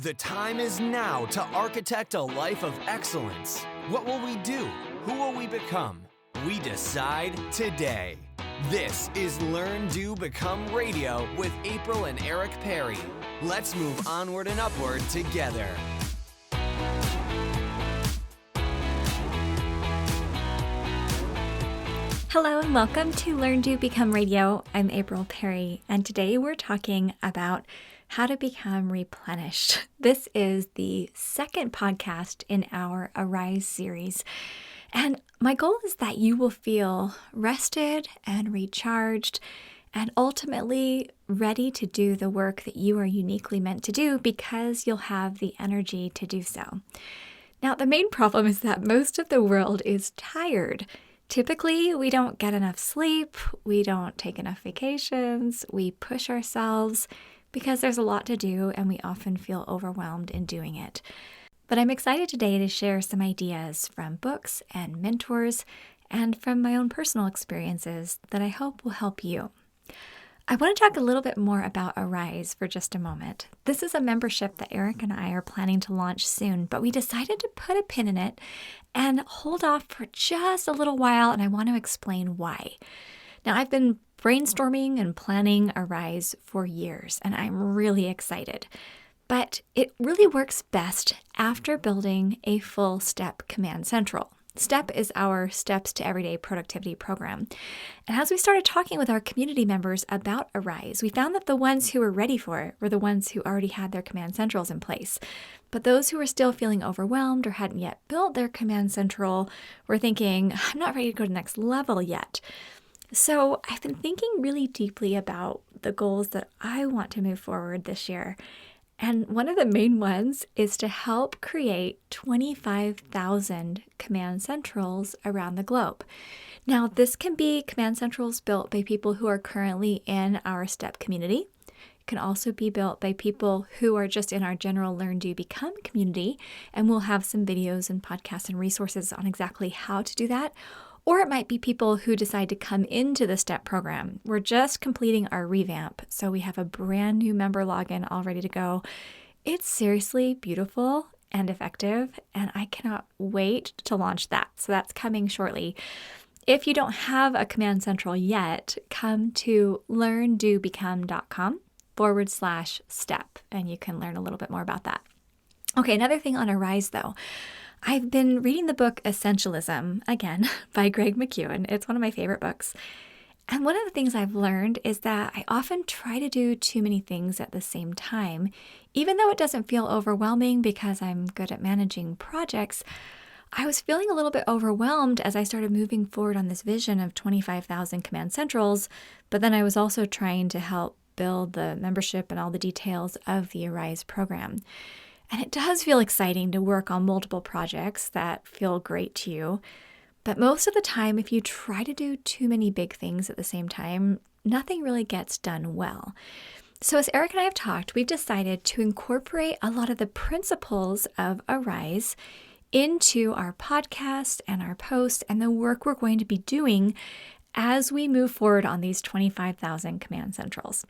The time is now to architect a life of excellence. What will we do? Who will we become? We decide today. This is Learn, Do, Become Radio with April and Eric Perry. Let's move onward and upward together. Hello and welcome to Learn, Do, Become Radio. I'm April Perry, and today we're talking about how to become replenished. This is the second podcast in our Arise series, and my goal is that you will feel rested and recharged and ultimately ready to do the work that you are uniquely meant to do because you'll have the energy to do so. Now, the main problem is that most of the world is tired. Typically, we don't get enough sleep, we don't take enough vacations, we push ourselves because there's a lot to do and we often feel overwhelmed in doing it. But I'm excited today to share some ideas from books and mentors and from my own personal experiences that I hope will help you. I want to talk a little bit more about Arise for just a moment. This is a membership that Eric and I are planning to launch soon, but we decided to put a pin in it and hold off for just a little while, and I want to explain why. Now, I've been brainstorming and planning Arise for years, and I'm really excited. But it really works best after building a full STEP command central. STEP is our Steps to Everyday Productivity program. And as we started talking with our community members about Arise, we found that the ones who were ready for it were the ones who already had their command centrals in place. But those who were still feeling overwhelmed or hadn't yet built their command central were thinking, I'm not ready to go to the next level yet. So I've been thinking really deeply about the goals that I want to move forward this year. And one of the main ones is to help create 25,000 command centrals around the globe. Now, this can be command centrals built by people who are currently in our STEP community. It can also be built by people who are just in our general Learn, Do, Become community, and we'll have some videos and podcasts and resources on exactly how to do that. Or it might be people who decide to come into the STEP program. We're just completing our revamp, so we have a brand new member login all ready to go. It's seriously beautiful and effective, and I cannot wait to launch that. So that's coming shortly. If you don't have a command central yet, come to learndobecome.com/step, and you can learn a little bit more about that. Okay, another thing on Arise though. I've been reading the book Essentialism, again, by Greg McKeown. It's one of my favorite books. And one of the things I've learned is that I often try to do too many things at the same time. Even though it doesn't feel overwhelming because I'm good at managing projects, I was feeling a little bit overwhelmed as I started moving forward on this vision of 25,000 command centrals, but then I was also trying to help build the membership and all the details of the Arise program. And it does feel exciting to work on multiple projects that feel great to you. But most of the time, if you try to do too many big things at the same time, nothing really gets done well. So as Eric and I have talked, we've decided to incorporate a lot of the principles of Arise into our podcast and our posts and the work we're going to be doing as we move forward on these 25,000 command centrals.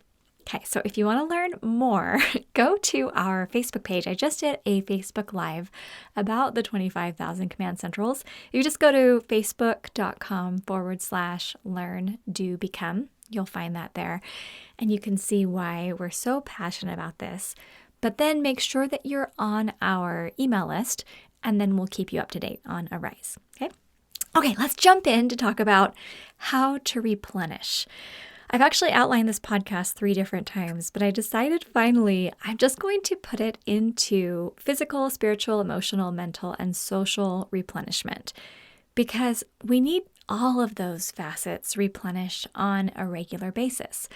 Okay, so if you want to learn more, go to our Facebook page. I just did a Facebook Live about the 25,000 command centrals. You just go to facebook.com/learn-do-become. You'll find that there, and you can see why we're so passionate about this. But then make sure that you're on our email list, and then we'll keep you up to date on Arise. Okay, let's jump in to talk about how to replenish. I've actually outlined this podcast 3 different times, but I decided finally I'm just going to put it into physical, spiritual, emotional, mental, and social replenishment because we need all of those facets replenished on a regular basis.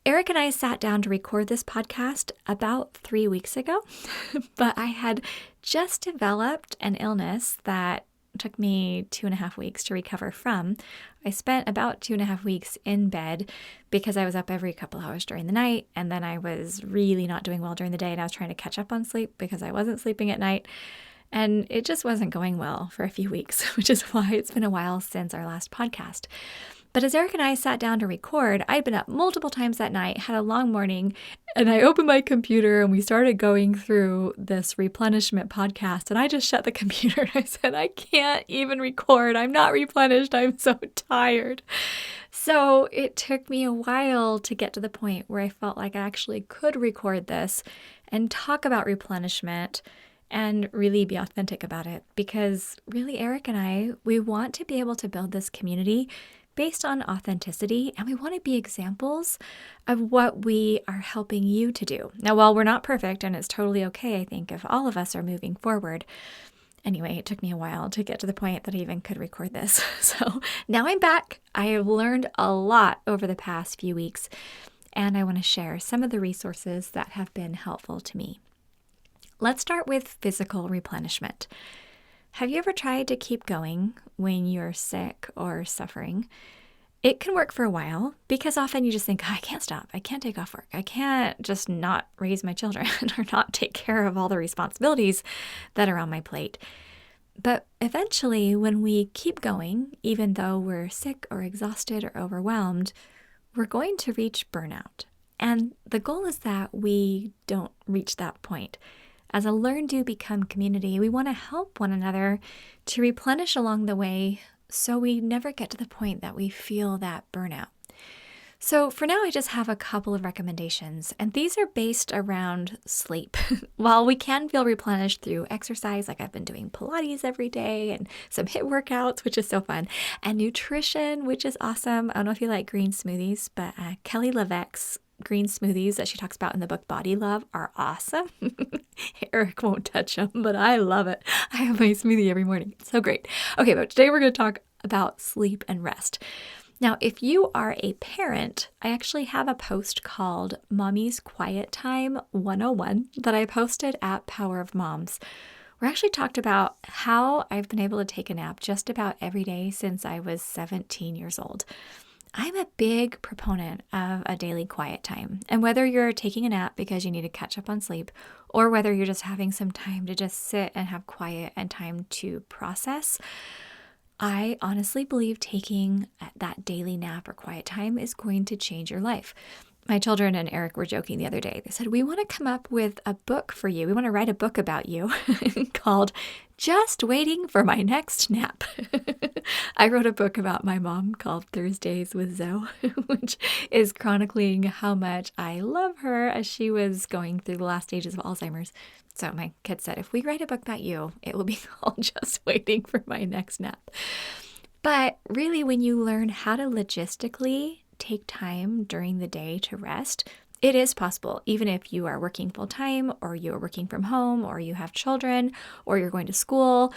Eric and I sat down to record this podcast about 3 weeks ago, but I had just developed an illness that took me 2.5 weeks to recover from. I spent about 2.5 weeks in bed because I was up every couple hours during the night, and then I was really not doing well during the day, and I was trying to catch up on sleep because I wasn't sleeping at night, and it just wasn't going well for a few weeks, which is why it's been a while since our last podcast. But as Eric and I sat down to record, I'd been up multiple times that night, had a long morning, and I opened my computer and we started going through this replenishment podcast. And I just shut the computer and I said, I can't even record. I'm not replenished. I'm so tired. So it took me a while to get to the point where I felt like I actually could record this and talk about replenishment and really be authentic about it. Because really, Eric and I, we want to be able to build this community based on authenticity, and we want to be examples of what we are helping you to do. Now, while we're not perfect, and it's totally okay, I think, if all of us are moving forward. Anyway, it took me a while to get to the point that I even could record this. So now I'm back. I have learned a lot over the past few weeks, and I want to share some of the resources that have been helpful to me. Let's start with physical replenishment. Have you ever tried to keep going when you're sick or suffering? It can work for a while because often you just think, I can't stop. I can't take off work. I can't just not raise my children or not take care of all the responsibilities that are on my plate. But eventually, when we keep going, even though we're sick or exhausted or overwhelmed, we're going to reach burnout. And the goal is that we don't reach that point. As a Learn, Do, Become community, we want to help one another to replenish along the way so we never get to the point that we feel that burnout. So for now, I just have a couple of recommendations, and these are based around sleep. While we can feel replenished through exercise, like I've been doing Pilates every day and some HIIT workouts, which is so fun, and nutrition, which is awesome. I don't know if you like green smoothies, but Kelly LeVeque's green smoothies that she talks about in the book Body Love are awesome. Eric won't touch them, but I love it. I have my smoothie every morning. It's so great. Okay, but today we're going to talk about sleep and rest. Now, if you are a parent, I actually have a post called Mommy's Quiet Time 101 that I posted at Power of Moms. We actually talked about how I've been able to take a nap just about every day since I was 17 years old. I'm a big proponent of a daily quiet time. And whether you're taking a nap because you need to catch up on sleep, or whether you're just having some time to just sit and have quiet and time to process, I honestly believe taking that daily nap or quiet time is going to change your life. My children and Eric were joking the other day. They said, we want to come up with a book for you. We want to write a book about you called Just Waiting for My Next Nap. I wrote a book about my mom called Thursdays with Zoe, which is chronicling how much I love her as she was going through the last stages of Alzheimer's. So my kids said, if we write a book about you, it will be called Just Waiting for My Next Nap. But really, when you learn how to logistically take time during the day to rest, it is possible, even if you are working full-time or you're working from home or you have children or you're going to school.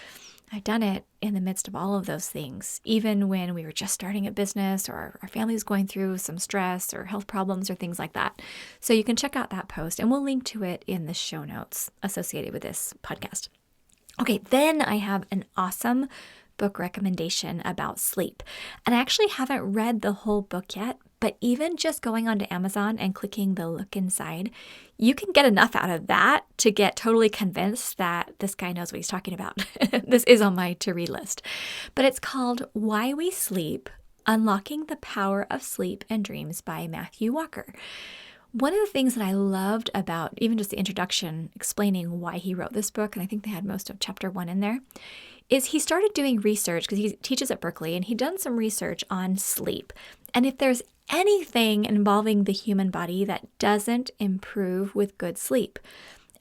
I've done it in the midst of all of those things, even when we were just starting a business or our family was going through some stress or health problems or things like that. So you can check out that post and we'll link to it in the show notes associated with this podcast. Okay, then I have an awesome book recommendation about sleep. And I actually haven't read the whole book yet, but even just going onto Amazon and clicking the look inside, you can get enough out of that to get totally convinced that this guy knows what he's talking about. This is on my to-read list. But it's called Why We Sleep: Unlocking the Power of Sleep and Dreams by Matthew Walker. One of the things that I loved about even just the introduction explaining why he wrote this book, and I think they had most of chapter 1 in there, is he started doing research because he teaches at Berkeley, and he'd done some research on sleep. And if there's anything involving the human body that doesn't improve with good sleep,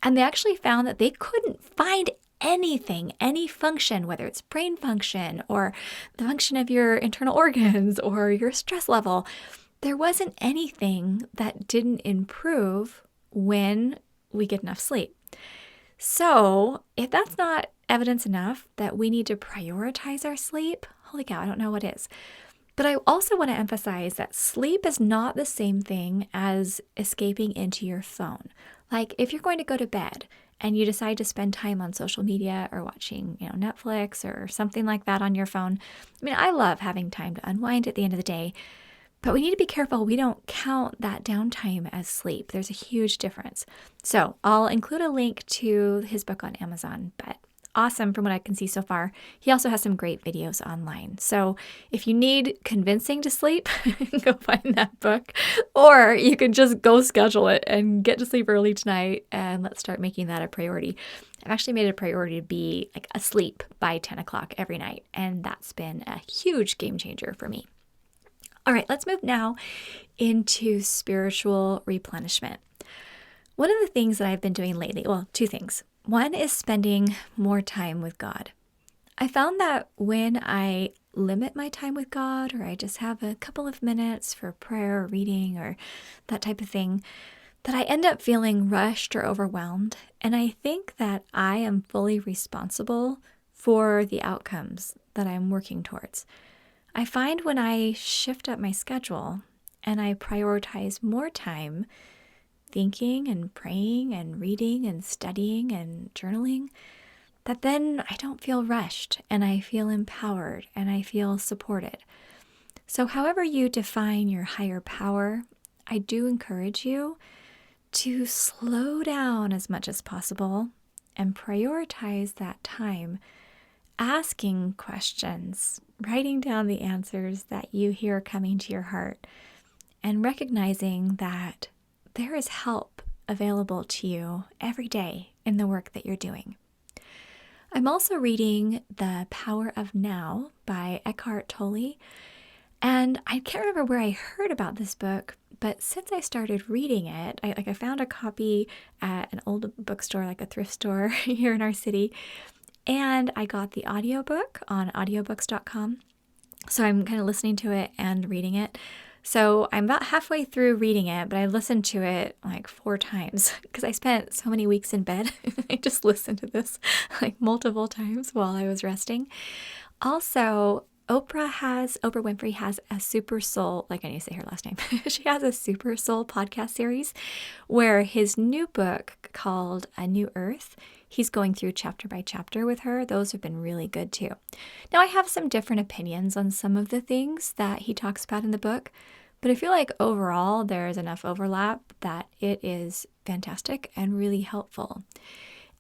and they actually found that they couldn't find anything, any function, whether it's brain function or the function of your internal organs or your stress level, there wasn't anything that didn't improve when we get enough sleep. So if that's not evidence enough that we need to prioritize our sleep, holy cow, I don't know what is. But I also want to emphasize that sleep is not the same thing as escaping into your phone. Like if you're going to go to bed and you decide to spend time on social media or watching, Netflix or something like that on your phone. I mean, I love having time to unwind at the end of the day, but we need to be careful we don't count that downtime as sleep. There's a huge difference. So I'll include a link to his book on Amazon, but awesome from what I can see so far. He also has some great videos online. So if you need convincing to sleep, go find that book. Or you can just go schedule it and get to sleep early tonight, and let's start making that a priority. I've actually made it a priority to be like asleep by 10 o'clock every night, and that's been a huge game changer for me. All right, let's move now into spiritual replenishment. One of the things that I've been doing lately, well, two things. One is spending more time with God. I found that when I limit my time with God, or I just have a couple of minutes for prayer or reading or that type of thing, that I end up feeling rushed or overwhelmed. And I think that I am fully responsible for the outcomes that I'm working towards. I find when I shift up my schedule and I prioritize more time thinking and praying and reading and studying and journaling, that then I don't feel rushed and I feel empowered and I feel supported. So however you define your higher power, I do encourage you to slow down as much as possible and prioritize that time asking questions, writing down the answers that you hear coming to your heart, and recognizing that there is help available to you every day in the work that you're doing. I'm also reading The Power of Now by Eckhart Tolle, and I can't remember where I heard about this book, but since I started reading it, I found a copy at an old bookstore, like a thrift store here in our city, and I got the audiobook on audiobooks.com. So I'm kind of listening to it and reading it. So I'm about halfway through reading it, but I listened to it like 4 times because I spent so many weeks in bed. I just listened to this like multiple times while I was resting. Also, Oprah Winfrey has a Super Soul, like I need to say her last name. She has a Super Soul podcast series where his new book called A New Earth, he's going through chapter by chapter with her. Those have been really good too. Now, I have some different opinions on some of the things that he talks about in the book, but I feel like overall there is enough overlap that it is fantastic and really helpful.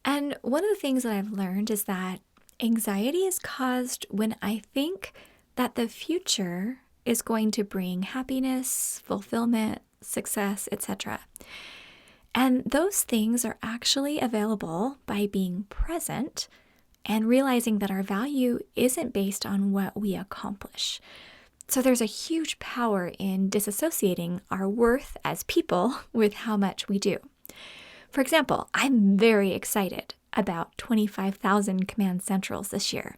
And one of the things that I've learned is that anxiety is caused when I think that the future is going to bring happiness, fulfillment, success, etc. And those things are actually available by being present and realizing that our value isn't based on what we accomplish. So there's a huge power in disassociating our worth as people with how much we do. For example, I'm very excited about 25,000 Command Centrals this year.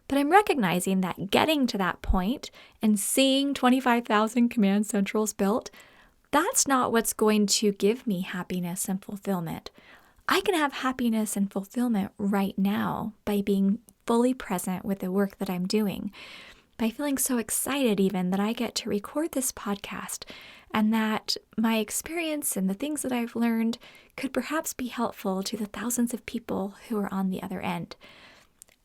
But I'm recognizing that getting to that point and seeing 25,000 Command Centrals built, that's not what's going to give me happiness and fulfillment. I can have happiness and fulfillment right now by being fully present with the work that I'm doing, by feeling so excited even that I get to record this podcast and that my experience and the things that I've learned could perhaps be helpful to the thousands of people who are on the other end.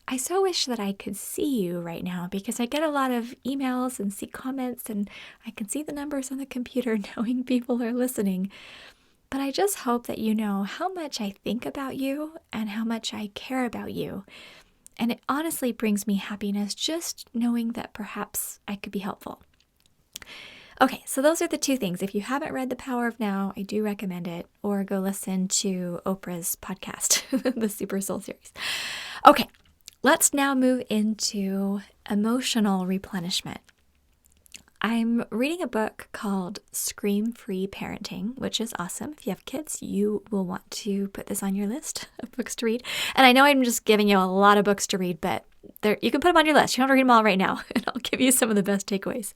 I so wish that I could see you right now because I get a lot of emails and see comments and I can see the numbers on the computer knowing people are listening. But I just hope that you know how much I think about you and how much I care about you. And it honestly brings me happiness just knowing that perhaps I could be helpful. Okay, so those are the 2 things. If you haven't read The Power of Now, I do recommend it, or go listen to Oprah's podcast, the Super Soul series. Okay, let's now move into emotional replenishment. I'm reading a book called Scream-Free Parenting, which is awesome. If you have kids, you will want to put this on your list of books to read. And I know I'm just giving you a lot of books to read, but you can put them on your list. You don't have to read them all right now, and I'll give you some of the best takeaways.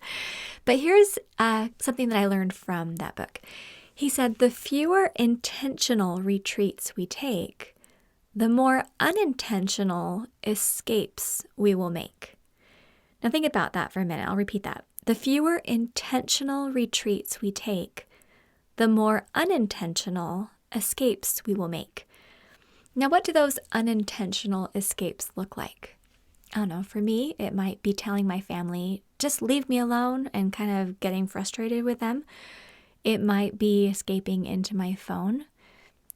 But here's something that I learned from that book. He said, the fewer intentional retreats we take, the more unintentional escapes we will make. Now think about that for a minute. I'll repeat that. The fewer intentional retreats we take, the more unintentional escapes we will make. Now, what do those unintentional escapes look like? I don't know. For me, it might be telling my family, just leave me alone and kind of getting frustrated with them. It might be escaping into my phone.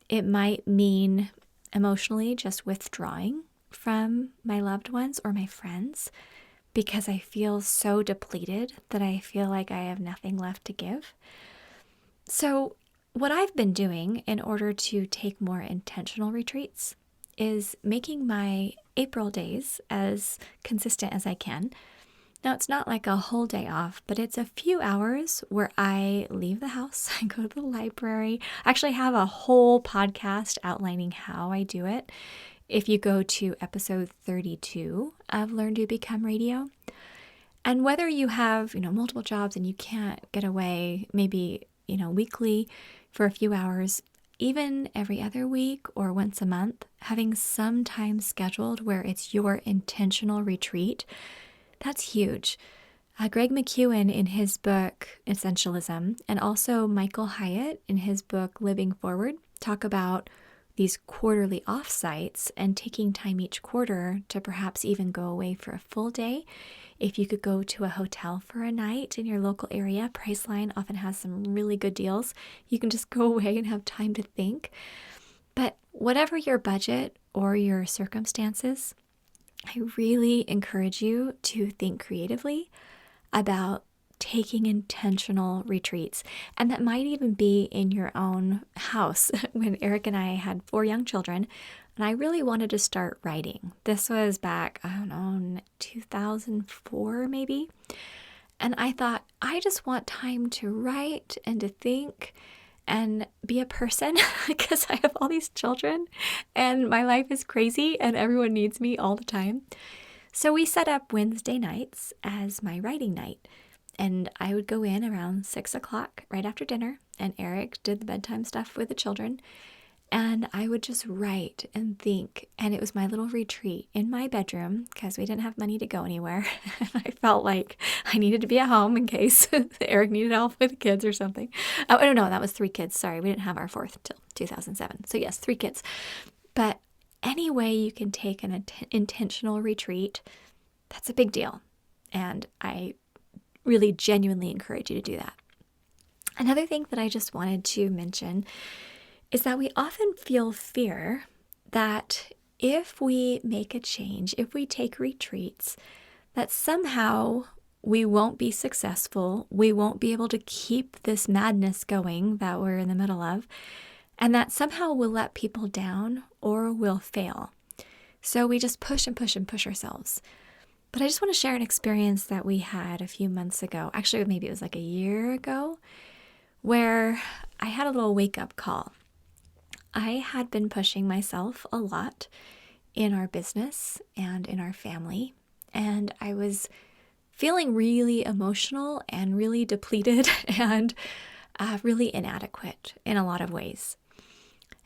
It might mean emotionally just withdrawing from my loved ones or my friends because I feel so depleted that I feel like I have nothing left to give. So, what I've been doing in order to take more intentional retreats is making my April days as consistent as I can. Now, it's not like a whole day off, but it's a few hours where I leave the house, I go to the library. I actually have a whole podcast outlining how I do it. If you go to episode 32 of Learn to Become Radio. And whether you have, multiple jobs and you can't get away maybe, weekly for a few hours, even every other week or once a month, having some time scheduled where it's your intentional retreat, that's huge. Greg McKeown in his book, Essentialism, and also Michael Hyatt in his book, Living Forward, talk about these quarterly offsites and taking time each quarter to perhaps even go away for a full day. If you could go to a hotel for a night in your local area, Priceline often has some really good deals. You can just go away and have time to think. But whatever your budget or your circumstances, I really encourage you to think creatively about taking intentional retreats. And that might even be in your own house. When Eric and I had 4 young children, and I really wanted to start writing. This was back, 2004 maybe. And I thought, I just want time to write and to think and be a person because I have all these children and my life is crazy and everyone needs me all the time. So we set up Wednesday nights as my writing night. And I would go in around 6 o'clock right after dinner, and Eric did the bedtime stuff with the children. And I would just write and think. And it was my little retreat in my bedroom because we didn't have money to go anywhere. And I felt like I needed to be at home in case Eric needed help with the kids or something. Oh, no, that was 3 kids. Sorry, we didn't have our 4th until 2007. So yes, 3 kids. But any way you can take an intentional retreat, that's a big deal. And I really genuinely encourage you to do that. Another thing that I just wanted to mention is that we often feel fear that if we make a change, if we take retreats, that somehow we won't be successful, we won't be able to keep this madness going that we're in the middle of, and that somehow we'll let people down or we'll fail. So we just push and push and push ourselves. But I just want to share an experience that we had a few months ago. Actually, maybe it was like a year ago, where I had a little wake-up call. I had been pushing myself a lot in our business and in our family, and I was feeling really emotional and really depleted and really inadequate in a lot of ways.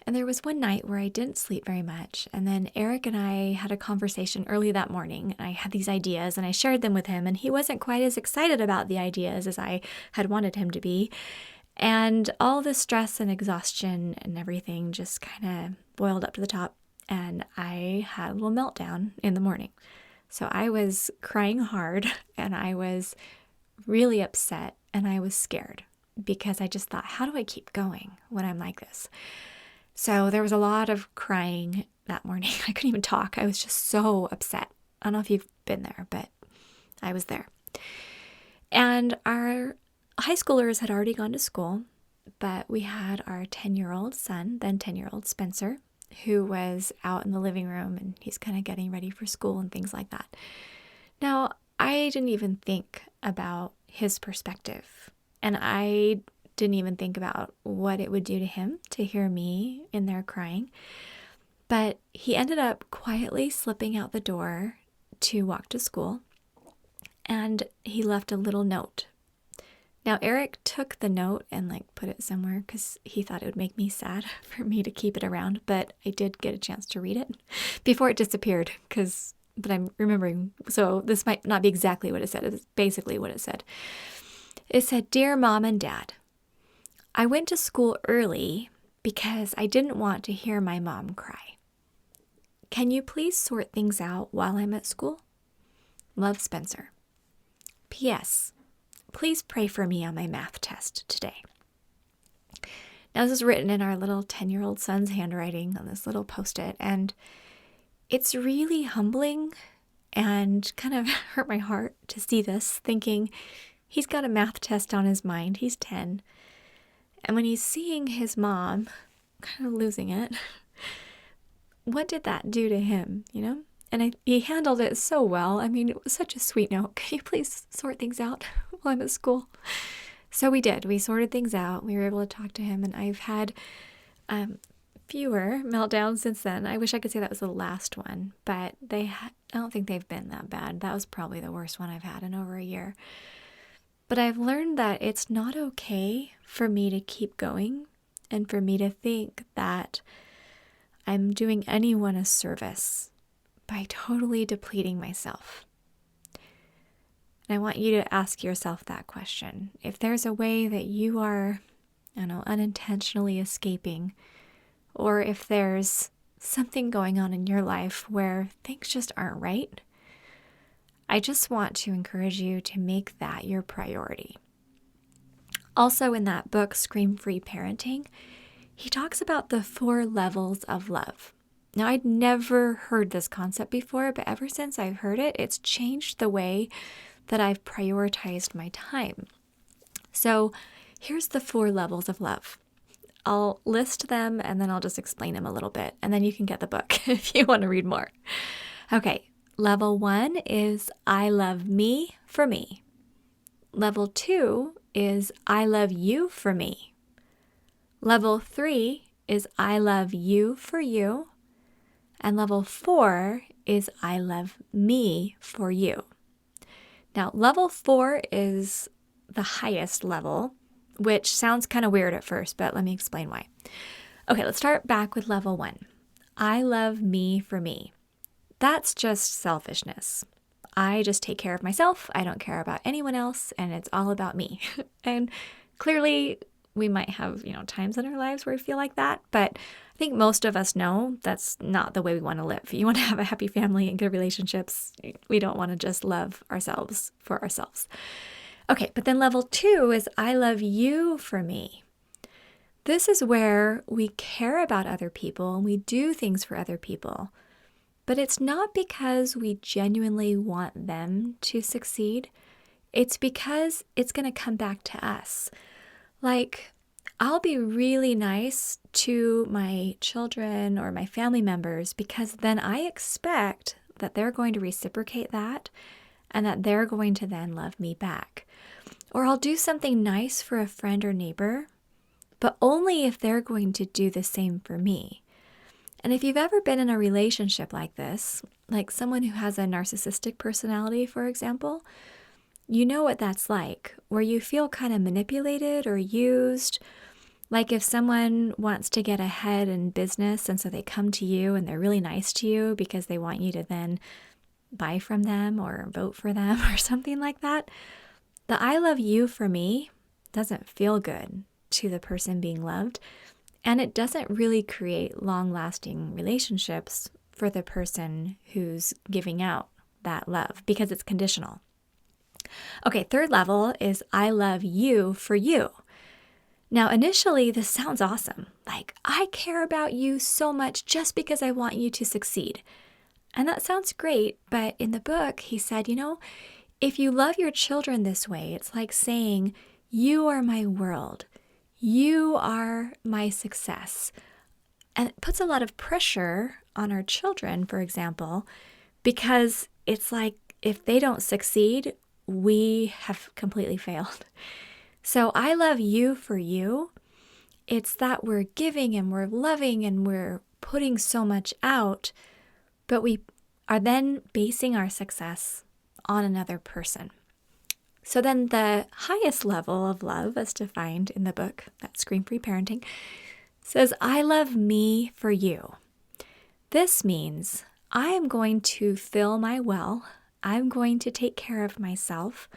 And there was one night where I didn't sleep very much, and then Eric and I had a conversation early that morning, and I had these ideas, and I shared them with him, and he wasn't quite as excited about the ideas as I had wanted him to be. And all the stress and exhaustion and everything just kind of boiled up to the top, and I had a little meltdown in the morning. So I was crying hard, and I was really upset, and I was scared because I just thought, how do I keep going when I'm like this? So there was a lot of crying that morning. I couldn't even talk. I was just so upset. I don't know if you've been there, but I was there. And our high schoolers had already gone to school, but we had our 10-year-old son, then 10-year-old Spencer, who was out in the living room, and he's kind of getting ready for school and things like that. Now, I didn't even think about his perspective, and I didn't even think about what it would do to him to hear me in there crying. But he ended up quietly slipping out the door to walk to school, and he left a little note. Now, Eric took the note and put it somewhere because he thought it would make me sad for me to keep it around, but I did get a chance to read it before it disappeared but I'm remembering, so this might not be exactly what it said. It's basically what it said. It said, "Dear Mom and Dad, I went to school early because I didn't want to hear my mom cry. Can you please sort things out while I'm at school? Love, Spencer. P.S. Please pray for me on my math test today." Now, this is written in our little 10-year-old son's handwriting on this little Post-it, and It's really humbling and kind of hurt my heart to see this, thinking he's got a math test on his mind. He's 10. And when he's seeing his mom kind of losing it, what did that do to him, And he handled it so well. I mean, it was such a sweet note. Can you please sort things out while I'm at school? So we did. We sorted things out. We were able to talk to him, and I've had fewer meltdowns since then. I wish I could say that was the last one, but I don't think they've been that bad. That was probably the worst one I've had in over a year. But I've learned that it's not okay for me to keep going and for me to think that I'm doing anyone a service by totally depleting myself. And I want you to ask yourself that question. If there's a way that you are, unintentionally escaping, or if there's something going on in your life where things just aren't right, I just want to encourage you to make that your priority. Also, in that book, Scream-Free Parenting, he talks about the 4 levels of love. Now, I'd never heard this concept before, but ever since I've heard it, it's changed the way that I've prioritized my time. So here's the 4 levels of love. I'll list them and then I'll just explain them a little bit, and then you can get the book if you want to read more. Okay, level 1 is I love me for me. Level 2 is I love you for me. Level 3 is I love you for you. And level 4 is I love me for you. Now, level 4 is the highest level, which sounds kind of weird at first, but let me explain why. Okay, let's start back with level 1. I love me for me. That's just selfishness. I just take care of myself. I don't care about anyone else, and it's all about me. And clearly, we might have, times in our lives where we feel like that, but I think most of us know that's not the way we want to live. You want to have a happy family and good relationships. We don't want to just love ourselves for ourselves. Okay, but then level 2 is I love you for me. This is where we care about other people and we do things for other people, but it's not because we genuinely want them to succeed. It's because it's going to come back to us. Like, I'll be really nice to my children or my family members because then I expect that they're going to reciprocate that and that they're going to then love me back. Or I'll do something nice for a friend or neighbor, but only if they're going to do the same for me. And if you've ever been in a relationship like this, like someone who has a narcissistic personality, for example, you know what that's like, where you feel kind of manipulated or used. Like if someone wants to get ahead in business and so they come to you and they're really nice to you because they want you to then buy from them or vote for them or something like that. The I love you for me doesn't feel good to the person being loved, and it doesn't really create long-lasting relationships for the person who's giving out that love because it's conditional. Okay, 3rd level is I love you for you. Now, initially, this sounds awesome. Like, I care about you so much just because I want you to succeed. And that sounds great, but in the book, he said, if you love your children this way, it's like saying, you are my world. You are my success. And it puts a lot of pressure on our children, for example, because it's like if they don't succeed, we have completely failed. So I love you for you. It's that we're giving and we're loving and we're putting so much out, but we are then basing our success on another person. So then the highest level of love, as defined in the book, that Scream-Free Parenting, says, I love me for you. This means I am going to fill my well. I'm going to take care of myself.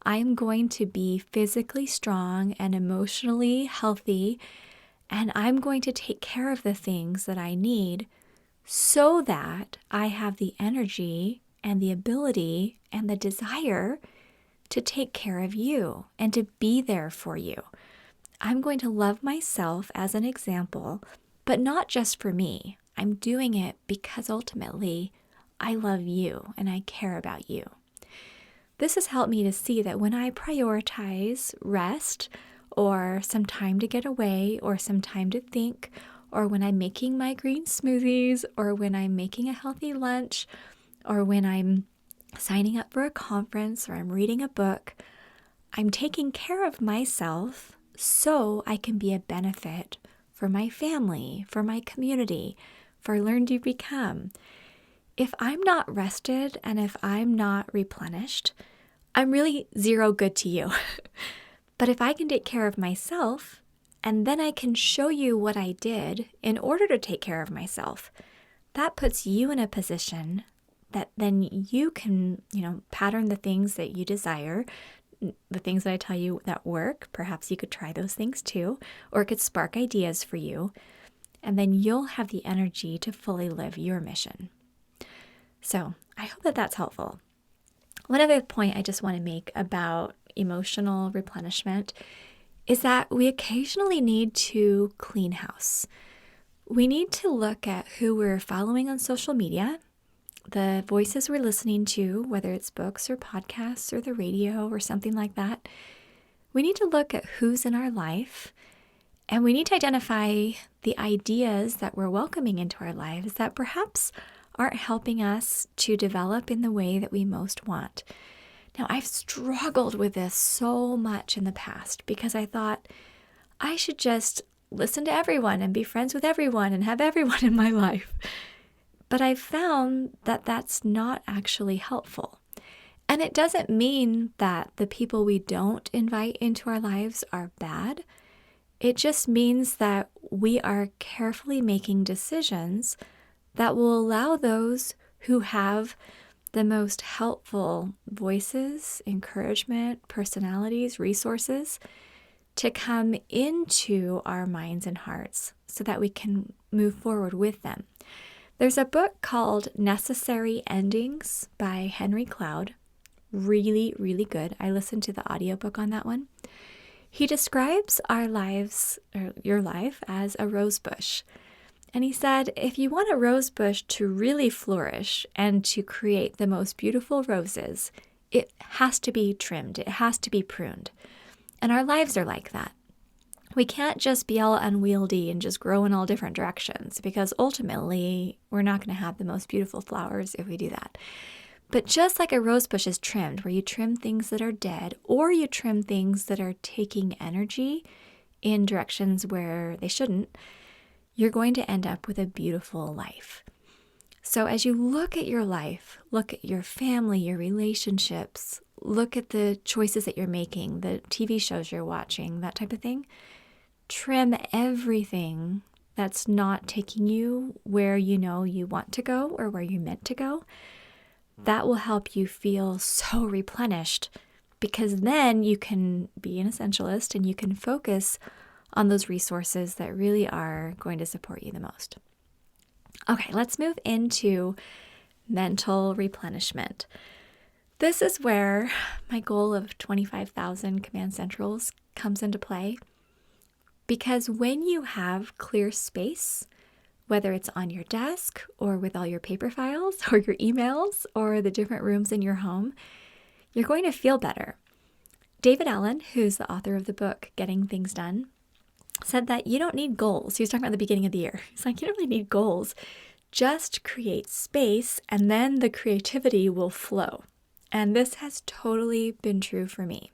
I'm going to be physically strong and emotionally healthy, and I'm going to take care of the things that I need so that I have the energy and the ability and the desire to take care of you and to be there for you. I'm going to love myself as an example, but not just for me. I'm doing it because ultimately I love you and I care about you. This has helped me to see that when I prioritize rest or some time to get away or some time to think, or when I'm making my green smoothies or when I'm making a healthy lunch or when I'm signing up for a conference or I'm reading a book, I'm taking care of myself so I can be a benefit for my family, for my community, for Learn to Become. If I'm not rested and if I'm not replenished, I'm really zero good to you. But if I can take care of myself, and then I can show you what I did in order to take care of myself, that puts you in a position that then you can, pattern the things that you desire, the things that I tell you that work. Perhaps you could try those things too, or it could spark ideas for you. And then you'll have the energy to fully live your mission. So I hope that that's helpful. One other point I just want to make about emotional replenishment is that we occasionally need to clean house. We need to look at who we're following on social media, the voices we're listening to, whether it's books or podcasts or the radio or something like that. We need to look at who's in our life, and we need to identify the ideas that we're welcoming into our lives that perhaps aren't helping us to develop in the way that we most want. Now, I've struggled with this so much in the past because I thought I should just listen to everyone and be friends with everyone and have everyone in my life. But I've found that that's not actually helpful. And it doesn't mean that the people we don't invite into our lives are bad. It just means that we are carefully making decisions that will allow those who have the most helpful voices, encouragement, personalities, resources to come into our minds and hearts so that we can move forward with them. There's a book called Necessary Endings by Henry Cloud. Really, really good. I listened to the audiobook on that one. He describes our lives, or your life, as a rose bush. And he said, if you want a rose bush to really flourish and to create the most beautiful roses, it has to be trimmed. It has to be pruned. And our lives are like that. We can't just be all unwieldy and just grow in all different directions, because ultimately we're not going to have the most beautiful flowers if we do that. But just like a rose bush is trimmed, where you trim things that are dead or you trim things that are taking energy in directions where they shouldn't, you're going to end up with a beautiful life. So as you look at your life, look at your family, your relationships, look at the choices that you're making, the TV shows you're watching, that type of thing, trim everything that's not taking you where you know you want to go or where you're meant to go. That will help you feel so replenished, because then you can be an essentialist and you can focus on those resources that really are going to support you the most. Okay, let's move into mental replenishment. This is where my goal of 25,000 command centrals comes into play, because when you have clear space, whether it's on your desk or with all your paper files or your emails or the different rooms in your home, you're going to feel better. David Allen, who's the author of the book Getting Things Done, said that you don't need goals. He was talking about the beginning of the year. He's like, you don't really need goals. Just create space and then the creativity will flow. And this has totally been true for me.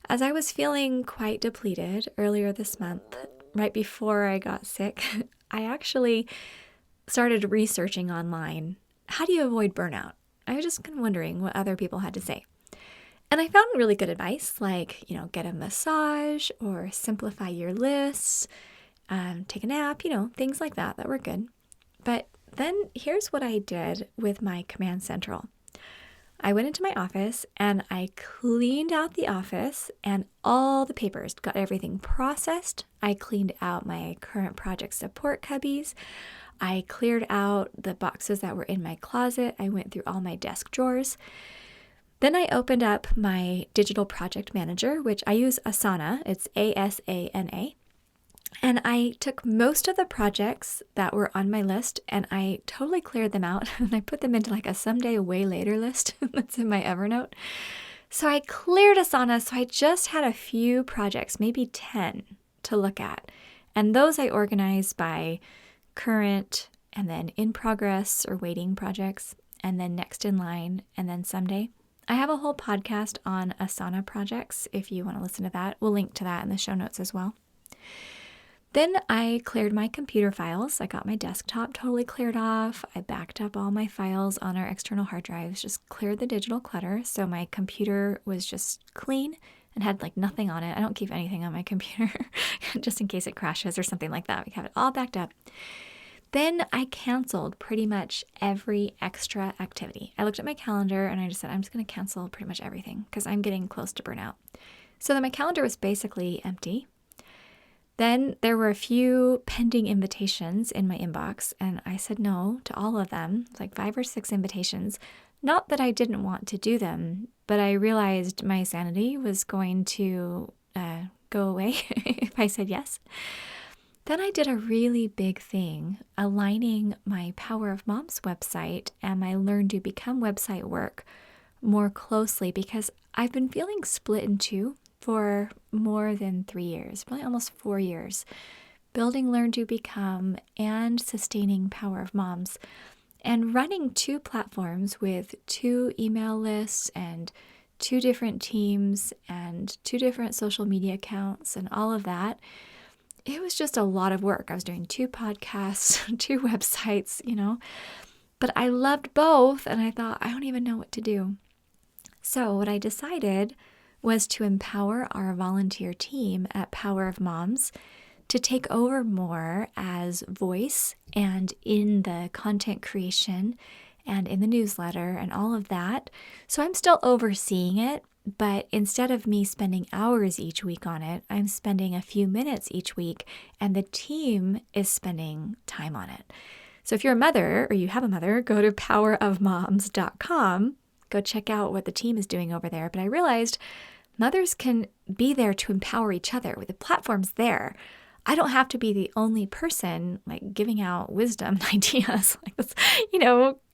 As I was feeling quite depleted earlier this month, right before I got sick, I actually started researching online. How do you avoid burnout? I was just kind of wondering what other people had to say. And I found really good advice, like, get a massage or simplify your lists, take a nap, things like that were good. But then here's what I did with my Command Central. I went into my office and I cleaned out the office and all the papers, got everything processed. I cleaned out my current project support cubbies. I cleared out the boxes that were in my closet. I went through all my desk drawers. Then I opened up my digital project manager, which I use Asana. It's Asana. And I took most of the projects that were on my list and I totally cleared them out and I put them into like a someday way later list that's in my Evernote. So I cleared Asana. So I just had a few projects, maybe 10 to look at. And those I organized by current and then in progress or waiting projects and then next in line and then someday. I have a whole podcast on Asana projects if you want to listen to that. We'll link to that in the show notes as well. Then I cleared my computer files. I got my desktop totally cleared off. I backed up all my files on our external hard drives, just cleared the digital clutter. So my computer was just clean and had like nothing on it. I don't keep anything on my computer just in case it crashes or something like that. We have it all backed up. Then I canceled pretty much every extra activity. I looked at my calendar and I just said, I'm just going to cancel pretty much everything because I'm getting close to burnout. So then my calendar was basically empty. Then there were a few pending invitations in my inbox, and I said no to all of them, like 5 or 6 invitations. Not that I didn't want to do them, but I realized my sanity was going to go away if I said yes. Then I did a really big thing, aligning my Power of Moms website and my Learn to Become website work more closely because I've been feeling split in two for more than 3 years, probably almost 4 years, building Learn to Become and sustaining Power of Moms and running 2 platforms with 2 email lists and 2 different teams and 2 different social media accounts and all of that. It was just a lot of work. I was doing 2 podcasts, 2 websites, but I loved both and I thought, I don't even know what to do. So what I decided was to empower our volunteer team at Power of Moms to take over more as voice and in the content creation and in the newsletter and all of that. So I'm still overseeing it, but instead of me spending hours each week on it, I'm spending a few minutes each week and the team is spending time on it. So if you're a mother or you have a mother, go to powerofmoms.com, go check out what the team is doing over there. But I realized mothers can be there to empower each other with the platforms there. I don't have to be the only person like giving out wisdom and ideas like this,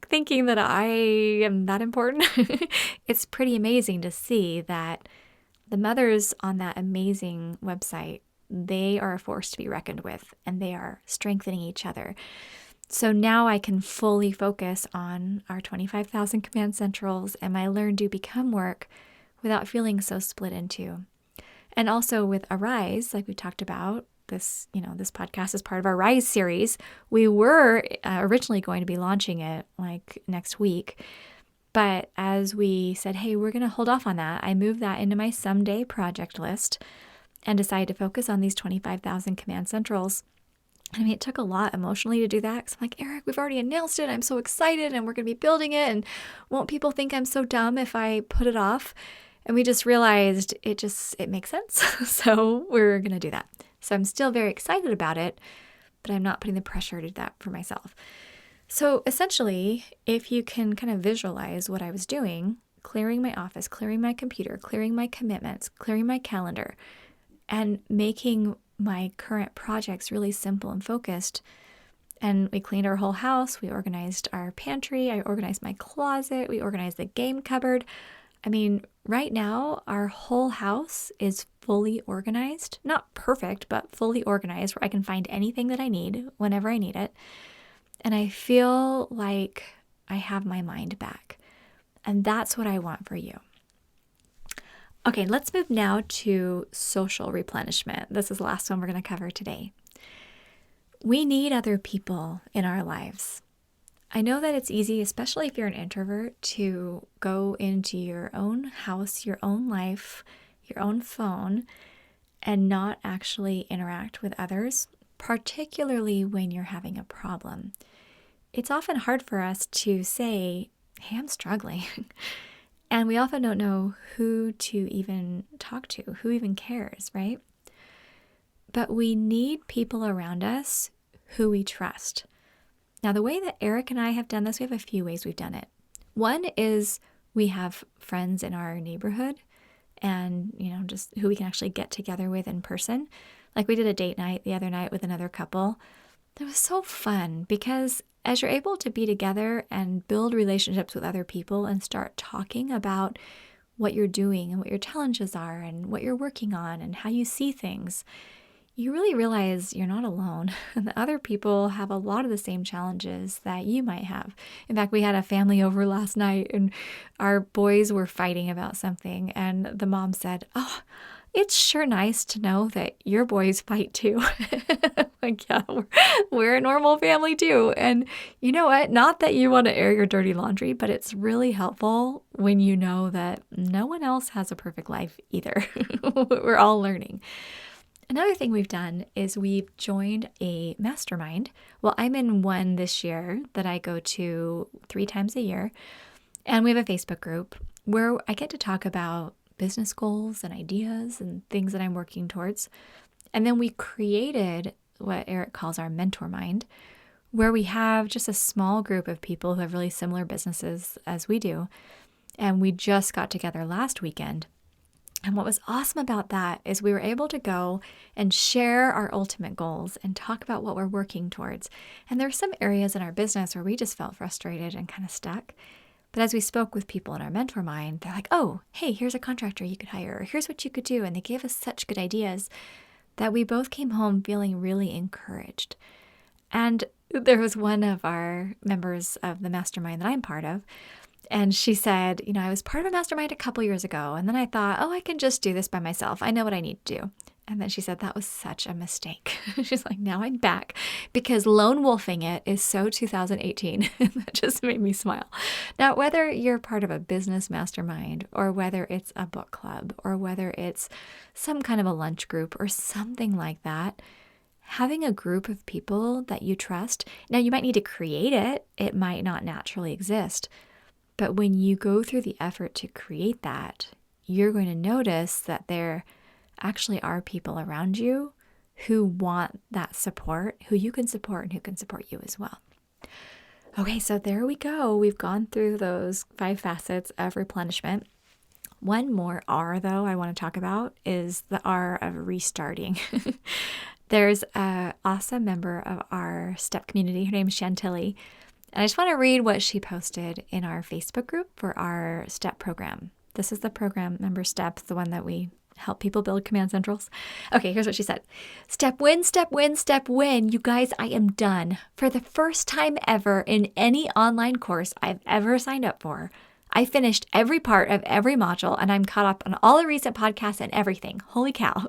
thinking that I am that important. It's pretty amazing to see that the mothers on that amazing website, they are a force to be reckoned with and they are strengthening each other. So now I can fully focus on our 25,000 Command Centrals and my Learn to Become work without feeling so split in two. And also with Arise, like we talked about, this podcast is part of our Rise series. We were originally going to be launching it like next week. But as we said, hey, we're going to hold off on that, I moved that into my someday project list and decided to focus on these 25,000 Command Centrals. I mean, it took a lot emotionally to do that because I'm like, Eric, we've already announced it. I'm so excited and we're going to be building it. And won't people think I'm so dumb if I put it off? And we just realized it makes sense. So we're going to do that. So I'm still very excited about it, but I'm not putting the pressure to do that for myself. So essentially, if you can kind of visualize what I was doing, clearing my office, clearing my computer, clearing my commitments, clearing my calendar, and making my current projects really simple and focused. And we cleaned our whole house. We organized our pantry. I organized my closet. We organized the game cupboard. I mean, right now, our whole house is fully organized. Not perfect, but fully organized where I can find anything that I need whenever I need it. And I feel like I have my mind back. And that's what I want for you. Okay, let's move now to social replenishment. This is the last one we're going to cover today. We need other people in our lives. I know that it's easy, especially if you're an introvert, to go into your own house, your own life, your own phone, and not actually interact with others, particularly when you're having a problem. It's often hard for us to say, hey, I'm struggling. And we often don't know who to even talk to, who even cares, right? But we need people around us who we trust. Now, the way that Eric and I have done this, we have a few ways we've done it. One is we have friends in our neighborhood and, just who we can actually get together with in person. Like we did a date night the other night with another couple. It was so fun because as you're able to be together and build relationships with other people and start talking about what you're doing and what your challenges are and what you're working on and how you see things, you really realize you're not alone and that other people have a lot of the same challenges that you might have. In fact, we had a family over last night and our boys were fighting about something and the mom said, "Oh, it's sure nice to know that your boys fight too." Like, yeah, we're a normal family too. And you know what? Not that you want to air your dirty laundry, but it's really helpful when you know that no one else has a perfect life either. We're all learning. Another thing we've done is we've joined a mastermind. Well, I'm in one this year that I go to 3 times a year. And we have a Facebook group where I get to talk about business goals and ideas and things that I'm working towards. And then we created what Eric calls our mentor mind, where we have just a small group of people who have really similar businesses as we do. And we just got together last weekend. And what was awesome about that is we were able to go and share our ultimate goals and talk about what we're working towards. And there are some areas in our business where we just felt frustrated and kind of stuck. But as we spoke with people in our mentor mind, they're like, "Oh, hey, here's a contractor you could hire, or here's what you could do." And they gave us such good ideas that we both came home feeling really encouraged. And there was one of our members of the mastermind that I'm part of, and she said, "I was part of a mastermind a couple years ago, and then I thought, oh, I can just do this by myself. I know what I need to do." And then she said, "That was such a mistake." She's like, "Now I'm back because lone wolfing it is so 2018. That just made me smile. Now, whether you're part of a business mastermind or whether it's a book club or whether it's some kind of a lunch group or something like that, having a group of people that you trust, now you might need to create it. It might not naturally exist. But when you go through the effort to create that, you're going to notice that there actually are people around you who want that support, who you can support and who can support you as well. Okay, so there we go. We've gone through those 5 facets of replenishment. One more R, though, I want to talk about is the R of restarting. There's an awesome member of our STEP community. Her name is Chantilly. And I just want to read what she posted in our Facebook group for our STEP program. This is the program, member STEP, the one that we help people build command centrals. Okay, here's what she said. "Step win, step win, step win. You guys, I am done. For the first time ever in any online course I've ever signed up for, I finished every part of every module and I'm caught up on all the recent podcasts and everything. Holy cow.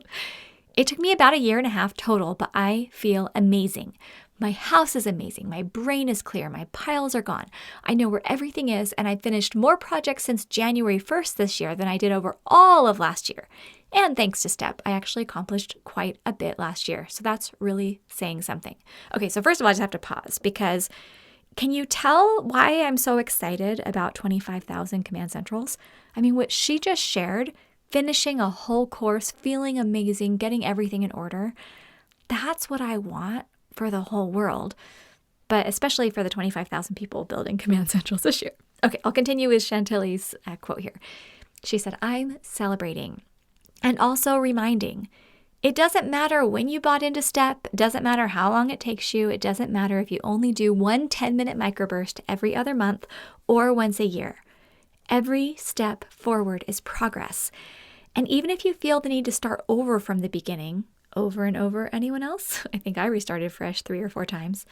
It took me about 1.5 years total, but I feel amazing. My house is amazing. My brain is clear. My piles are gone. I know where everything is, and I finished more projects since January 1st this year than I did over all of last year. And thanks to STEP, I actually accomplished quite a bit last year. So that's really saying something." Okay, so first of all, I just have to pause because can you tell why I'm so excited about 25,000 command centrals? I mean, what she just shared, finishing a whole course, feeling amazing, getting everything in order, that's what I want for the whole world, but especially for the 25,000 people building command centrals this year. Okay, I'll continue with Chantilly's quote here. She said, "I'm celebrating and also reminding. It doesn't matter when you bought into STEP. It doesn't matter how long it takes you. It doesn't matter if you only do one 10-minute microburst every other month or once a year. Every step forward is progress. And even if you feel the need to start over from the beginning, over and over, anyone else? I think I restarted fresh 3 or 4 times.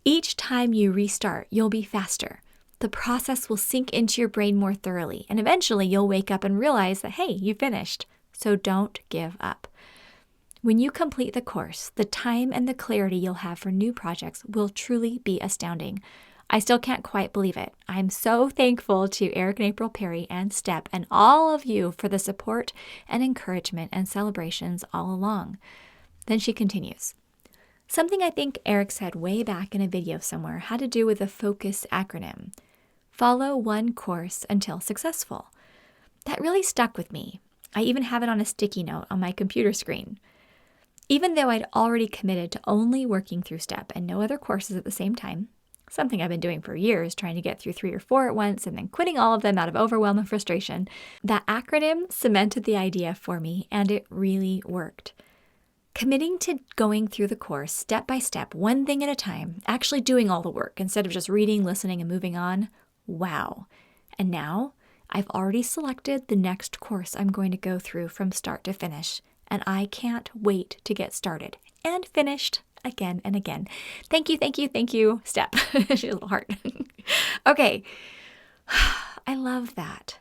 Each time you restart, you'll be faster. The process will sink into your brain more thoroughly, and eventually you'll wake up and realize that, hey, you finished. So don't give up. When you complete the course, the time and the clarity you'll have for new projects will truly be astounding. I still can't quite believe it. I'm so thankful to Eric and April Perry and STEP and all of you for the support and encouragement and celebrations all along." Then she continues. "Something I think Eric said way back in a video somewhere had to do with the FOCUS acronym. Follow one course until successful. That really stuck with me. I even have it on a sticky note on my computer screen. Even though I'd already committed to only working through STEP and no other courses at the same time, something I've been doing for years, trying to get through 3 or 4 at once and then quitting all of them out of overwhelm and frustration, that acronym cemented the idea for me and it really worked. Committing to going through the course step by step, one thing at a time, actually doing all the work instead of just reading, listening, and moving on. Wow. And now I've already selected the next course I'm going to go through from start to finish, and I can't wait to get started and finished again and again. Thank you, thank you, thank you. Step. She's a little heart. Okay. I love that.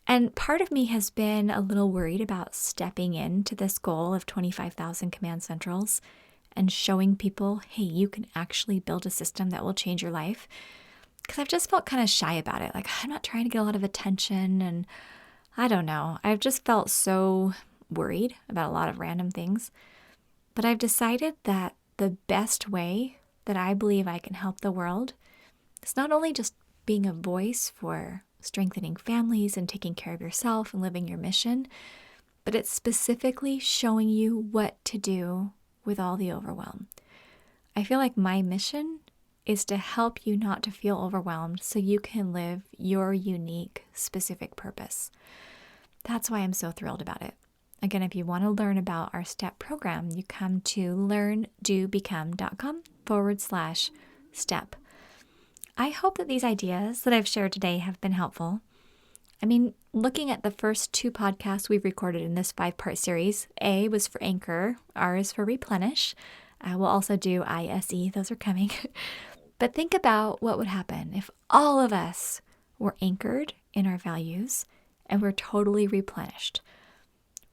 And part of me has been a little worried about stepping into this goal of 25,000 command centrals and showing people, hey, you can actually build a system that will change your life. Because I've just felt kind of shy about it. Like, I'm not trying to get a lot of attention. And I don't know. I've just felt so worried about a lot of random things. But I've decided that the best way that I believe I can help the world is not only just being a voice for strengthening families and taking care of yourself and living your mission, but it's specifically showing you what to do with all the overwhelm. I feel like my mission is to help you not to feel overwhelmed so you can live your unique, specific purpose. That's why I'm so thrilled about it. Again, if you want to learn about our STEP program, you come to learndobecome.com/step. I hope that these ideas that I've shared today have been helpful. I mean, looking at the first 2 podcasts we've recorded in this 5-part series, A was for Anchor, R is for Replenish. We'll also do ISE, those are coming. But think about what would happen if all of us were anchored in our values and were totally replenished.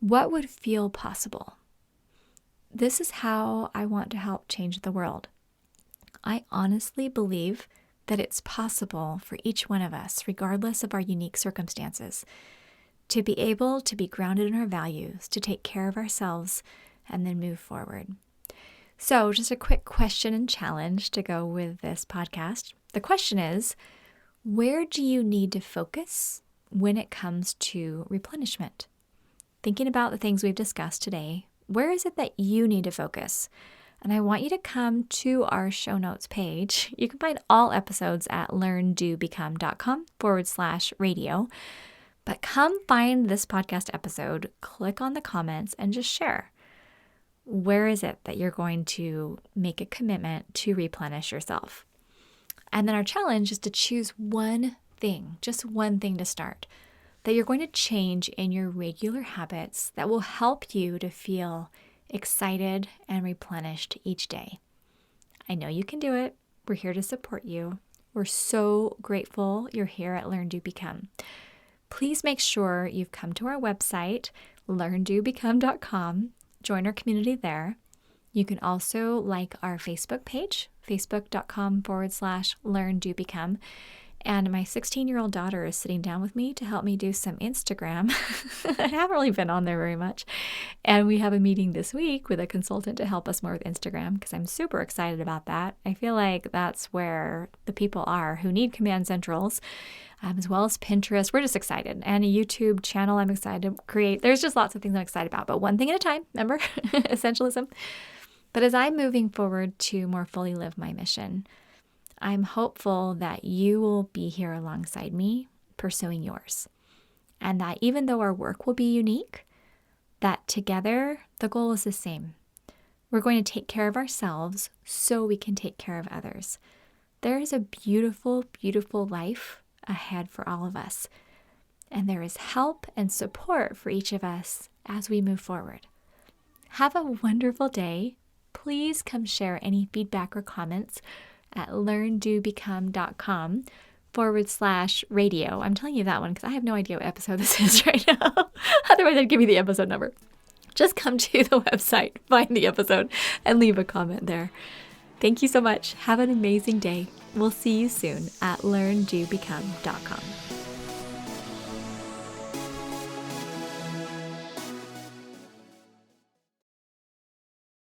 What would feel possible? This is how I want to help change the world. I honestly believe that it's possible for each one of us, regardless of our unique circumstances, to be able to be grounded in our values, to take care of ourselves, and then move forward. So just a quick question and challenge to go with this podcast. The question is, where do you need to focus when it comes to replenishment? Thinking about the things we've discussed today, where is it that you need to focus? And I want you to come to our show notes page. You can find all episodes at learndobecome.com/radio. But come find this podcast episode, click on the comments, and just share. Where is it that you're going to make a commitment to replenish yourself? And then our challenge is to choose one thing, just one thing to start, that you're going to change in your regular habits that will help you to feel excited and replenished each day. I know you can do it. We're here to support you. We're so grateful you're here at Learn, Do, Become. Please make sure you've come to our website, learndobecome.com. Join our community there. You can also like our Facebook page, facebook.com/Learn, Do, Become. And my 16-year-old daughter is sitting down with me to help me do some Instagram. I haven't really been on there very much. And we have a meeting this week with a consultant to help us more with Instagram because I'm super excited about that. I feel like that's where the people are who need command centrals, as well as Pinterest. We're just excited. And a YouTube channel I'm excited to create. There's just lots of things I'm excited about, but one thing at a time, remember? Essentialism. But as I'm moving forward to more fully live my mission, I'm hopeful that you will be here alongside me pursuing yours. And that even though our work will be unique, that together the goal is the same. We're going to take care of ourselves so we can take care of others. There is a beautiful, beautiful life ahead for all of us. And there is help and support for each of us as we move forward. Have a wonderful day. Please come share any feedback or comments at learndobecome.com/radio. I'm telling you that one because I have no idea what episode this is right now. Otherwise, I'd give you the episode number. Just come to the website, find the episode, and leave a comment there. Thank you so much. Have an amazing day. We'll see you soon at learndobecome.com.